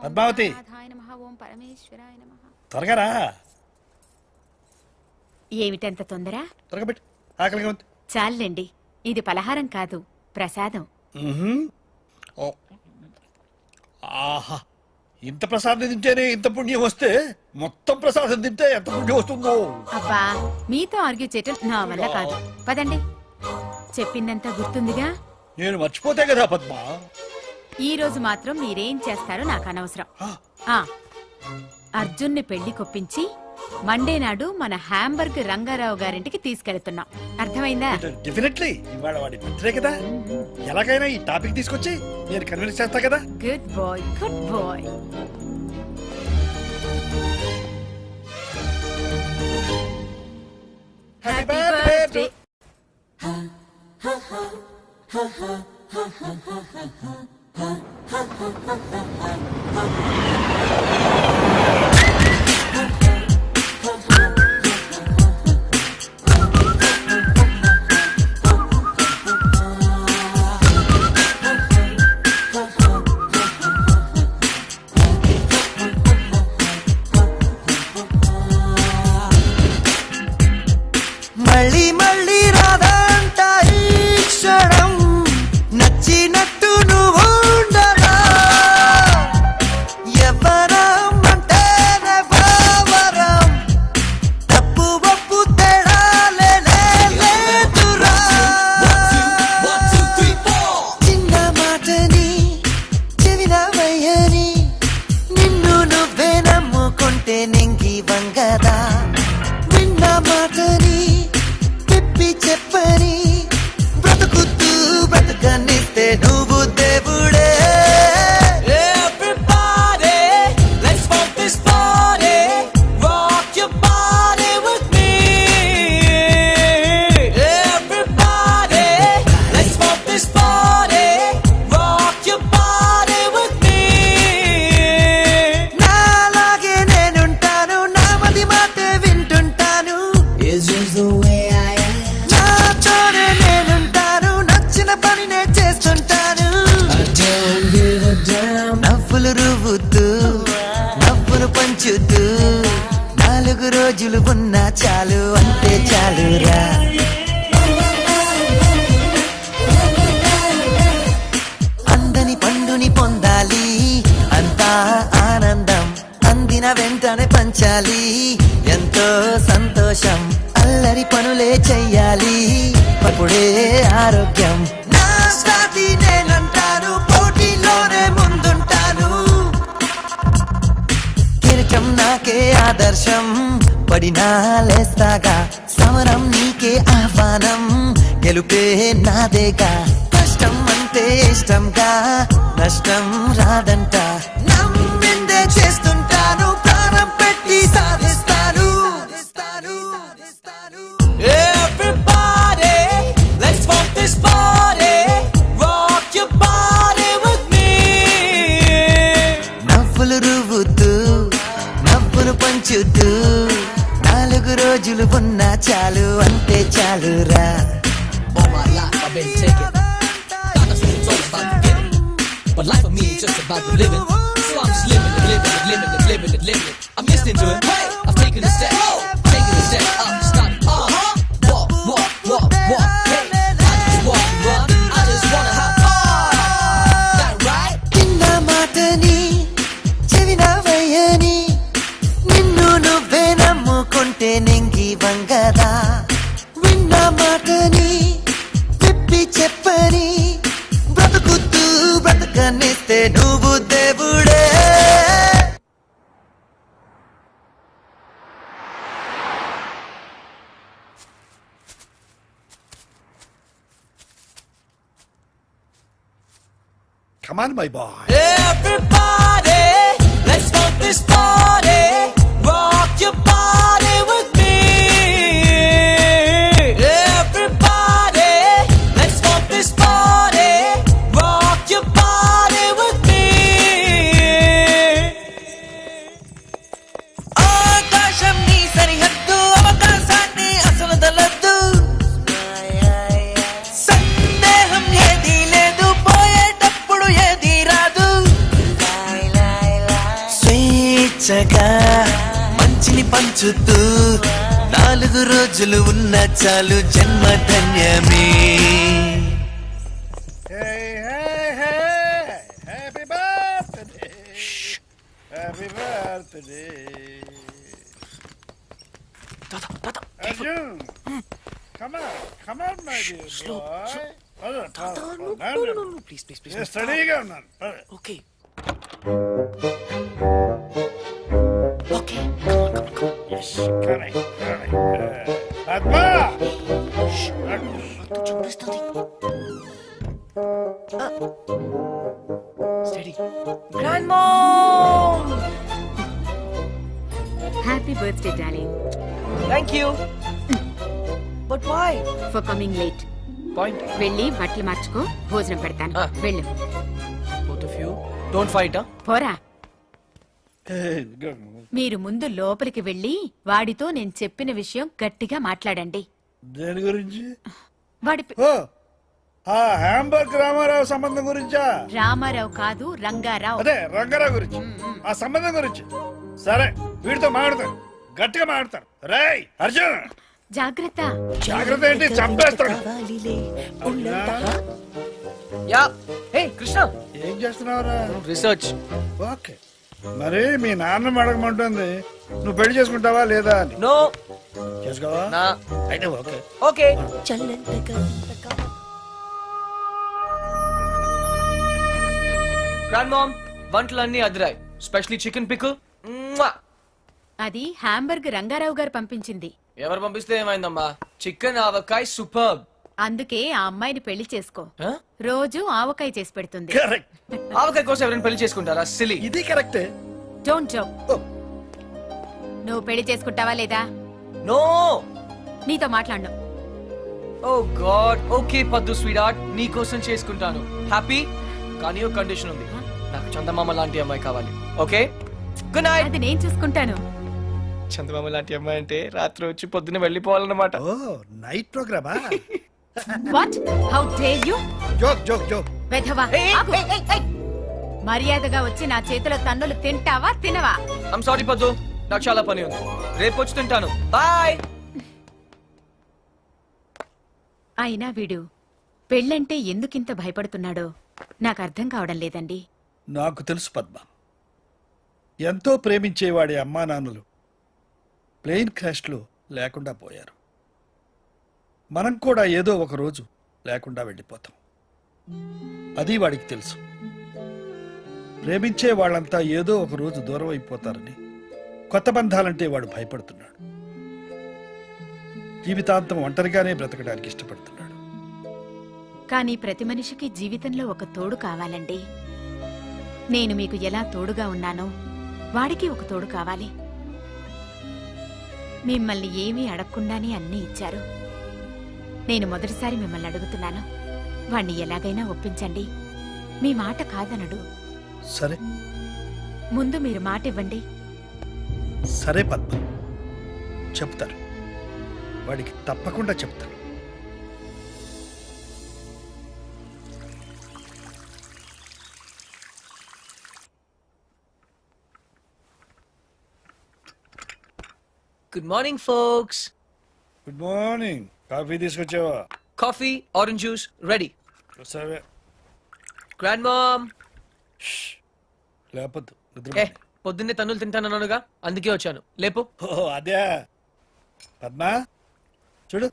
పద్మావతి త్వరగా రా. ఏమిటంత తొందర? త్వరగా పెట్టు, ఆకలిగా ఉంది. చాలండి, ఇది పలహారం కాదు, ప్రసాదం. ఆహా, ఇంత ప్రసాదం తింటేనే ఇంత పుణ్యం వస్తే మొత్తం ప్రసాదం తింటే ఎంత పుణ్యం వస్తుందో. అబ్బా, మీతో ఆర్గ్యూ చేయటం నా వల్ల కాదు. పదండి. చెప్పిందంతా గుర్తుందిగా? నేను మర్చిపోతే కదా పద్మ. ఈ రోజు మాత్రం మీరేం చేస్తారో నాకు అనవసరం. అర్జున్ని పెళ్లి కొప్పించి మండే నాడు మన హ్యాంబర్గ్ రంగారావు గారింటికి తీసుకెళ్తున్నాం. అర్థమైందా? డెఫినెట్లీ. ఇవాళ వాడి బర్త్డే కదా, ఎలాగైనా ఈ టాపిక్ తీసుకొచ్చి నేను కన్విన్స్ చేస్తా కదా. Good boy, good boy. Happy birthday. మళ్ళీ మళ్ళీ రాదంట ఈ క్షణం, నచ్చినట్టు నువ్వు ఉండరా. ఎవరం అంటేనే భావరం, తప్పు ఒప్పు తేడాలే లేదురా. చిన్న మాటని చెవిన వయ్యని, నిన్ను నువ్వే నమ్ముకుంటే నింగి వంగదా. విన్న మాటని చెప్పని, బ్రతుకుతూ బ్రతకనిస్తే నువ్వు దేవుడే. Everybody, let's smoke this party, rock your body with me. Everybody, let's smoke this party, rock your body with me. నాలాగే నేనుంటాను, నా మది మాటే వింటుంటాను. It's just the way పనినే చేస్తుంటాను. నవ్వులు రువ్వుతూ నవ్వులు పంచుతూ 4 రోజులు ఉన్నా చాలు, అంతే చాలురా. అందని పండుని పొందాలి, అంతా ఆనందం. అందిన వెంటనే పంచాలి, ఎంతో సంతోషం. అల్లరి పనులే చెయ్యాలి, అప్పుడే ఆరోగ్యం. నా సాటి నేనంటాను, పోటీలోనే ముందుంటాను. కిరకం నాకే ఆదర్శం, పడినా లేస్తాగా. సమరం నీకే ఆహ్వానం, గెలుపే నాదేగా. కష్టం అంటే ఇష్టంగా, నష్టం రాదంట. నమ్మిందే చేస్తుంటాను, ప్రాణం పెట్టి సాధిస్తాను. Everybody, let's smoke this party, rock your body with me. నవ్వులు రువ్వుతూ నవ్వులు పంచుతూ 4 రోజులు ఉన్నా చాలు, అంతే చాలురా. All my life I've been taking, God knows it's all about the giving, but life for me is just about the living. So I'm just living it, living it, living it, living it, living it. I'm listening to it. Hey, I'm taking a step, taking a step up, starting. Walk, walk, walk, walk. Hey, I just walk, run. I just wanna have fun. That right? చిన్న మాటని చెవిన వయ్యని, నిన్ను నువ్వే నమ్ముకుంటే నింగి వంగదా. విన్న మాటని తిప్పి చెప్పని, బ్రతుకుతూ బ్రతకనిస్తే నువ్వు దేవుడే. Come on, my boy. Everybody, let's smoke this party, rock your body with me. Everybody, let's smoke this party, rock your body with me. ఆకాశం నీ సరిహద్దు, అవకాశాన్ని అసలు దలద్దు. సందేహం ఏది లేదు, పోయేటప్పుడు ఏది రాదు. వెచ్చగా మంచిని పంచుతూ 4 రోజులు ఉన్న చాలు జన్మ ధన్యమే. Happy birthday happy birthday Arjun come on my dear boy. No, please. స్టడీగా ఉన్నాను. Okay. Yes, correct. Padma Steady. Grandmom! Happy birthday darling. Thank you. But why? For coming late. Point. వెళ్ళి బట్టలు మార్చుకో, భోజనం పెడతాను. వెళ్ళు. Both of you. Don't fight, huh? పోరా. మీరు ముందు లోపలికి వెళ్ళి వాడితో నేను చెప్పిన విషయం గట్టిగా మాట్లాడండి. దేని గురించి? వాడి ఓ ఆ హ్యాంబర్గ్ రామారావు సంబంధం గురించా? రామారావు కాదు, రంగారావు. అదే రంగారావు గురించి, ఆ సంబంధం గురించి. సరే, వీడితో మాట్లాడతాను, గట్టిగా మాట్లాడతాను. రేయ్ అర్జున్, జాగ్రత్త. జాగ్రత్త ఏంటి, చంపేస్తాడు. Yeah. Hey, Krishna. ఏం చేస్తున్నావురా? Research. ఓకే, మరి మీ నాన్న అడగమంటుంది, నువ్వు పెళ్లి చేసుకుంటావా లేదా అని. No. చేసుకోవా? Nah. అయితే ఓకే. Okay. Grandmom, వంటలన్నీ అదిరాయి. Specially chicken pickle. అది హ్యాంబర్గ్ రంగారావు గారు పంపించింది. ఎవరు పంపిస్తే ఏమైందమ్మా? Chicken avakaya super. అందుకే ఆ అమ్మాయిని పెళ్లి చేసుకో. రోజు ఆవకాయ చేసి పెడుతుంది. కరెక్ట్. ఆవకాయ కోసం ఎవరైనా పెళ్లి చేసుకుంటారా? సిలీ. ఇది కరెక్టే. Don't joke. నువ్వు పెళ్లి చేసుకుంటావా లేదా? నో. నీతో మాట్లాడను. ఓ గాడ్. ఓకే పద్దు స్వీట్ హార్ట్, నీ కోసం చేసుకుంటాను. హ్యాపీ? కానీ ఒక కండిషన్ ఉంది. నాకు చందమామ లాంటి అమ్మాయి కావాలి. Okay, good night. అది నేను చూసుకుంటాను. చందమామ లాంటి అమ్మాయి అంటే రాత్రి వచ్చి పొద్దున్న వెళ్ళిపోవాలన్నమాట. ఓ నైట్ ప్రోగ్రామా? What? How dare you? Joke joke joke. వెధవా. ఆగు. మర్యాదగా వచ్చి నా చేతిలో తన్నులు తింటావా తినవా? ఐమ్ సారీ పద్దు, నాకు చాలా పని ఉంది. రేపు వచ్చి తింటాను. బాయ్. అయినా వీడు పెళ్ళంటే ఎందుకింత భయపడుతున్నాడో నాకు అర్థం కావడం లేదండి. నాకు తెలుసు పద్మ, ఎంతో ప్రేమించేవాడి అమ్మా నాన్నలు ప్లేన్ క్రాష్లో లేకుండా పోయారు. మనం కూడా ఏదో ఒక రోజు లేకుండా వెళ్ళిపోతాం. అది వాడికి తెలుసు. ప్రేమించే వాళ్ళంతా ఏదో ఒక రోజు దూరం అయిపోతారని కొత్త బంధాలంటే వాడు భయపడుతున్నాడు. జీవితాంతం ఒంటరిగానే బ్రతకడానికి ఇష్టపడుతున్నాడు. కానీ ప్రతి మనిషికి జీవితంలో ఒక తోడు కావాలండి. నేను మీకు ఎలా తోడుగా ఉన్నానో వాడికి ఒక తోడు కావాలి. మిమ్మల్ని ఏమీ అడగకుండానే అన్నీ ఇచ్చారు. నేను మొదటిసారి మిమ్మల్ని అడుగుతున్నాను, వాణ్ణి ఎలాగైనా ఒప్పించండి. మీ మాట కాదనడు. సరే, ముందు మీరు మాట ఇవ్వండి. సరే పద్మ, చెప్తారు. వాడికి తప్పకుండా చెప్తాను. Good morning folks. Good morning. Coffee తీసుకొచ్చావా? Coffee, orange juice ready. సరే. Grandmom. లేపద్దు, ఏ పొద్దున్నే తన్నులు తింటానన్నానుగా, అందుకే వచ్చాను. లేపు. ఓ అదే. పద్మ చూడు,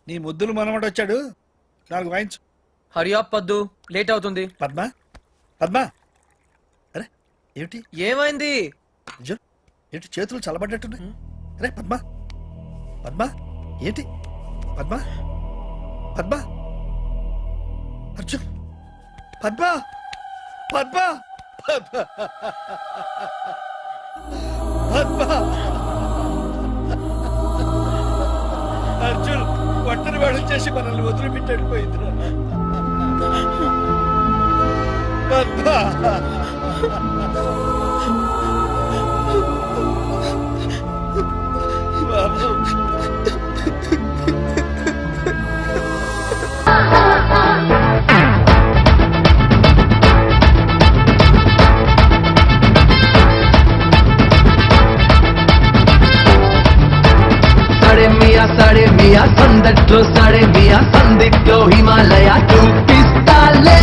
నీ ముద్దులు మనవడు వచ్చాడు, 4 వాయించు. హరియా పద్దు, లేట్ అవుతుంది. పద్మ పద్మ, అరే ఏమిటి ఏమైంది? అర్జున్, ఏంటి చేతులు చల్లబడ్డట్టున్నాయి? అరే పద్మ పద్మ, ఏంటి పద్మ పద్మ, అర్జున్, పద్మ పద్మ పద్మ పద్మ. అర్జున్ ఒంటరి వాడు చేసి మనల్ని వదిలిపెట్టాడు పోయిందిరా. పద్మ సాడే మియా సందట్లో సాడే మియా సందిట్లో హిమాలయ చూపిస్తాలే